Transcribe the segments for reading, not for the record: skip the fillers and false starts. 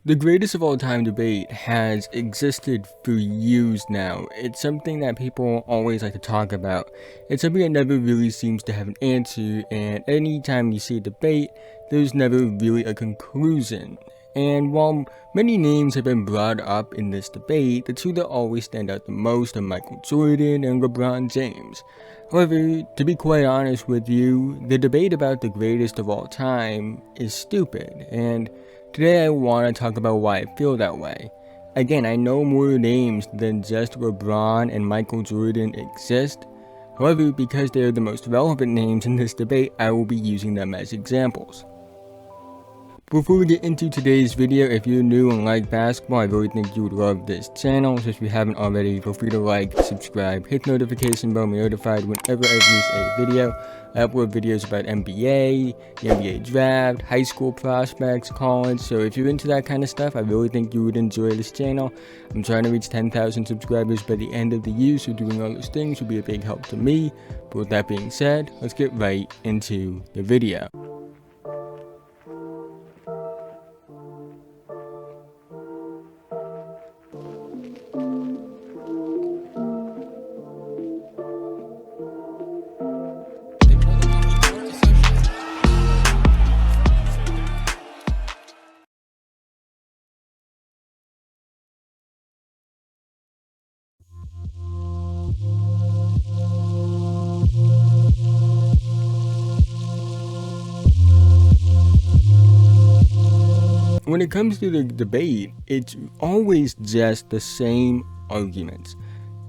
The greatest of all time debate has existed for years now. It's something that people always like to talk about. It's something that never really seems to have an answer, and anytime you see a debate, there's never really a conclusion. And while many names have been brought up in this debate, the two that always stand out the most are Michael Jordan and LeBron James. However, to be quite honest with you, the debate about the greatest of all time is stupid, and today I want to talk about why I feel that way. Again, I know more names than just LeBron and Michael Jordan exist. However, because they are the most relevant names in this debate, I will be using them as examples. Before we get into today's video, if you're new and like basketball, I really think you would love this channel. So if you haven't already, feel free to like, subscribe, hit the notification bell, be notified whenever I release a video. I upload videos about NBA, the NBA draft, high school prospects, college. So if you're into that kind of stuff, I really think you would enjoy this channel. I'm trying to reach 10,000 subscribers by the end of the year, so doing all those things would be a big help to me. But with that being said, let's get right into the video. When it comes to the debate, it's always just the same arguments.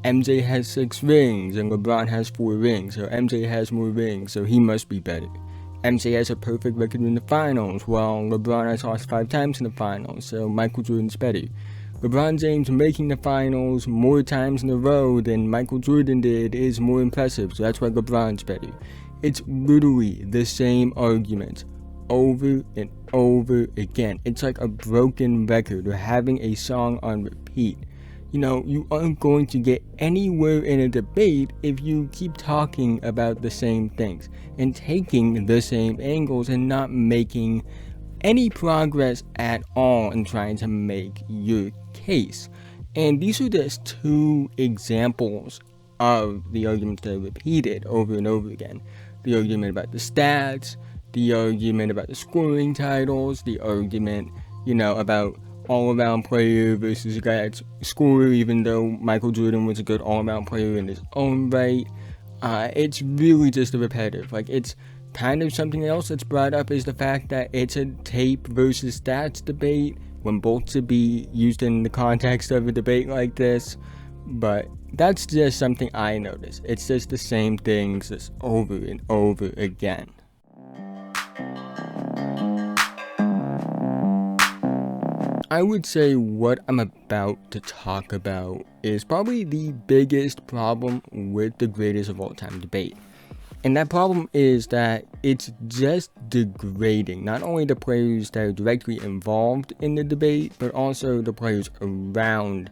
MJ has 6 rings and LeBron has 4 rings, so MJ has more rings, so he must be better. MJ has a perfect record in the finals, while LeBron has lost 5 times in the finals, so Michael Jordan's better. LeBron James making the finals more times in a row than Michael Jordan did is more impressive, so that's why LeBron's better. It's literally the same arguments over and over again. It's like a broken record or having a song on repeat. You know, you aren't going to get anywhere in a debate if you keep talking about the same things and taking the same angles and not making any progress at all in trying to make your case. And these are just 2 examples of the arguments that are repeated over and over again. The argument about the stats, the argument about the scoring titles, the argument, about all-around player versus a guy that's scorer, even though Michael Jordan was a good all-around player in his own right. It's really just a repetitive. It's kind of something else that's brought up is the fact that it's a tape versus stats debate when both should be used in the context of a debate like this. But that's just something I notice. It's just the same things just over and over again. I would say what I'm about to talk about is probably the biggest problem with the greatest of all time debate. And that problem is that it's just degrading not only the players that are directly involved in the debate, but also the players around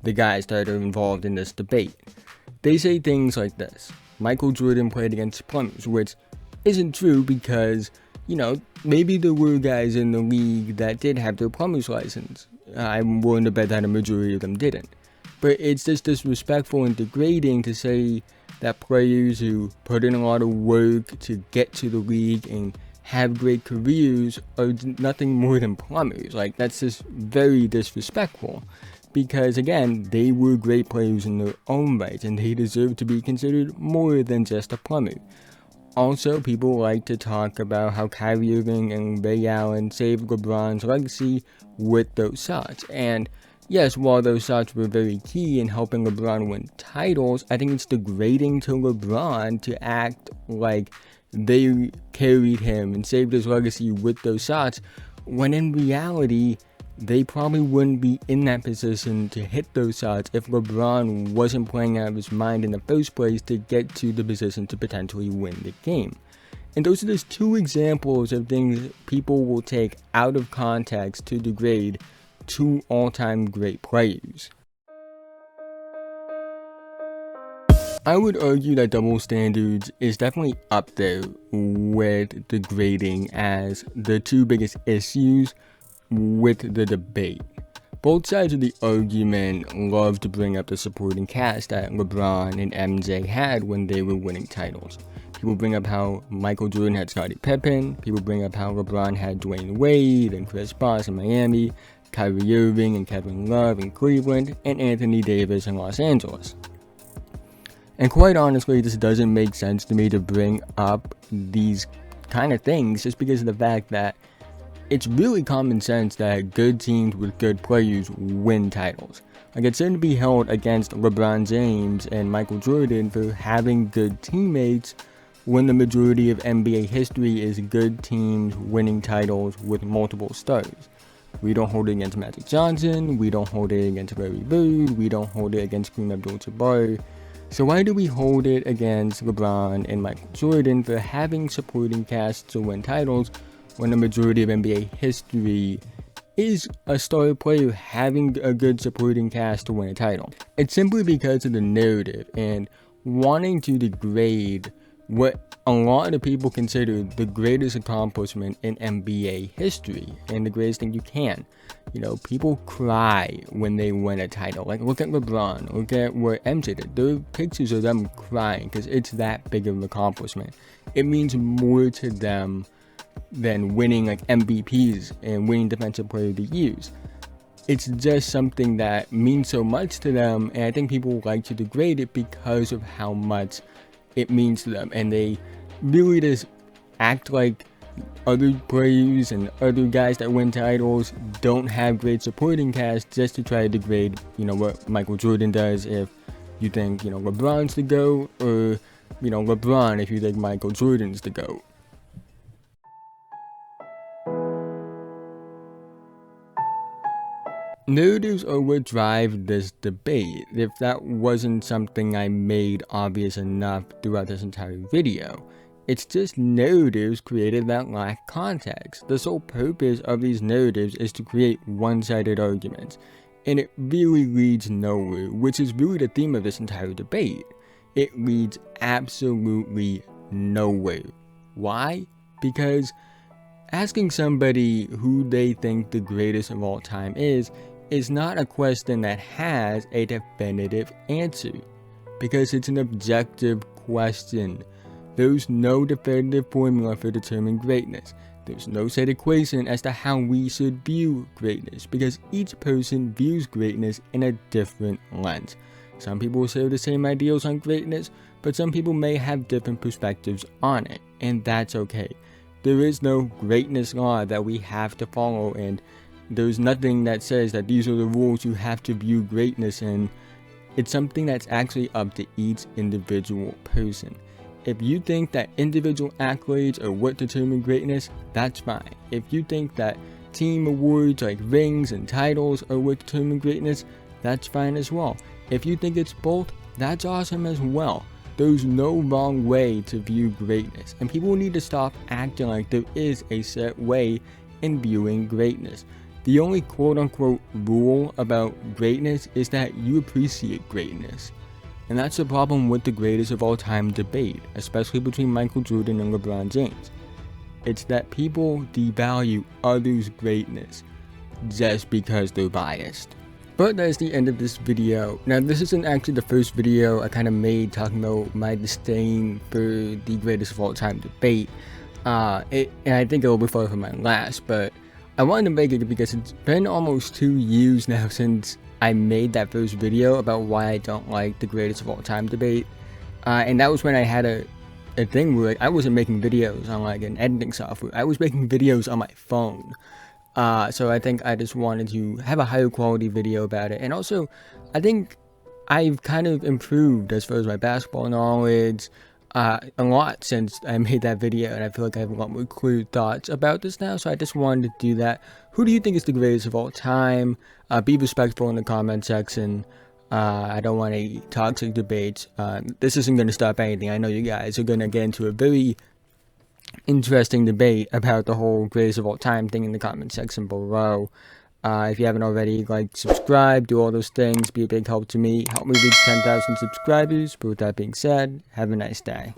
the guys that are involved in this debate. They say things like this: Michael Jordan played against plumbers, which isn't true because maybe there were guys in the league that did have their plumber's license. I'm willing to bet that a majority of them didn't. But it's just disrespectful and degrading to say that players who put in a lot of work to get to the league and have great careers are nothing more than plumbers. That's just very disrespectful. Because again, they were great players in their own right, and they deserve to be considered more than just a plumber. Also, people like to talk about how Kyrie Irving and Ray Allen saved LeBron's legacy with those shots. And yes, while those shots were very key in helping LeBron win titles, I think it's degrading to LeBron to act like they carried him and saved his legacy with those shots, when in reality, they probably wouldn't be in that position to hit those shots if LeBron wasn't playing out of his mind in the first place to get to the position to potentially win the game. And those are just 2 examples of things people will take out of context to degrade 2 all-time great players. I would argue that double standards is definitely up there with degrading as the 2 biggest issues with the debate. Both sides of the argument love to bring up the supporting cast that LeBron and MJ had when they were winning titles. People bring up how Michael Jordan had Scottie Pippen. People bring up how LeBron had Dwayne Wade and Chris Bosh in Miami, Kyrie Irving and Kevin Love in Cleveland, and Anthony Davis in Los Angeles. And quite honestly, this doesn't make sense to me to bring up these kind of things just because of the fact that it's really common sense that good teams with good players win titles. Like, it's certain to be held against LeBron James and Michael Jordan for having good teammates when the majority of NBA history is good teams winning titles with multiple stars. We don't hold it against Magic Johnson, we don't hold it against Larry Bird, we don't hold it against Kareem Abdul-Jabbar. So why do we hold it against LeBron and Michael Jordan for having supporting casts to win titles when the majority of NBA history is a star player having a good supporting cast to win a title? It's simply because of the narrative and wanting to degrade what a lot of people consider the greatest accomplishment in NBA history and the greatest thing you can. You know, people cry when they win a title. Like, look at LeBron, look at what MJ did. There are pictures of them crying because it's that big of an accomplishment. It means more to them than winning like MVPs and winning Defensive Player of the Year. It's just something that means so much to them, and I think people like to degrade it because of how much it means to them, and they really just act like other players and other guys that win titles don't have great supporting casts just to try to degrade, you know, what Michael Jordan does if you think, you know, LeBron's the GOAT, or, you know, LeBron if you think Michael Jordan's the GOAT. Narratives are what drive this debate. If that wasn't something I made obvious enough throughout this entire video, it's just narratives created that lack context. The sole purpose of these narratives is to create one-sided arguments, and it really leads nowhere, which is really the theme of this entire debate. It leads absolutely nowhere. Why? Because asking somebody who they think the greatest of all time is not a question that has a definitive answer, because it's an objective question. There's no definitive formula for determining greatness. There's no set equation as to how we should view greatness, because each person views greatness in a different lens. Some people share the same ideals on greatness, but some people may have different perspectives on it, and that's okay. There is no greatness law that we have to follow, and there's nothing that says that these are the rules you have to view greatness in. It's something that's actually up to each individual person. If you think that individual accolades are what determine greatness, that's fine. If you think that team awards like rings and titles are what determine greatness, that's fine as well. If you think it's both, that's awesome as well. There's no wrong way to view greatness, and people need to stop acting like there is a set way in viewing greatness. The only quote-unquote rule about greatness is that you appreciate greatness. And that's the problem with the greatest of all time debate, especially between Michael Jordan and LeBron James. It's that people devalue others' greatness just because they're biased. But that is the end of this video. Now, this isn't actually the first video I kind of made talking about my disdain for the greatest of all time debate. And I think it'll be far from my last, but I wanted to make it because it's been almost 2 years now since I made that first video about why I don't like the greatest of all time debate. And that was when I had a thing where I wasn't making videos on like an editing software. I was making videos on my phone. So I think I just wanted to have a higher quality video about it. And also, I think I've kind of improved as far as my basketball knowledge a lot since I made that video, and I feel like I have a lot more clear thoughts about this now, so I just wanted to do that. Who do you think is the greatest of all time? Be respectful in the comment section. I don't want any toxic debates. This isn't going to stop anything. I know you guys are going to get into a very interesting debate about the whole greatest of all time thing in the comment section below. If you haven't already, like, subscribe, do all those things, be a big help to me, help me reach 10,000 subscribers. But with that being said, have a nice day.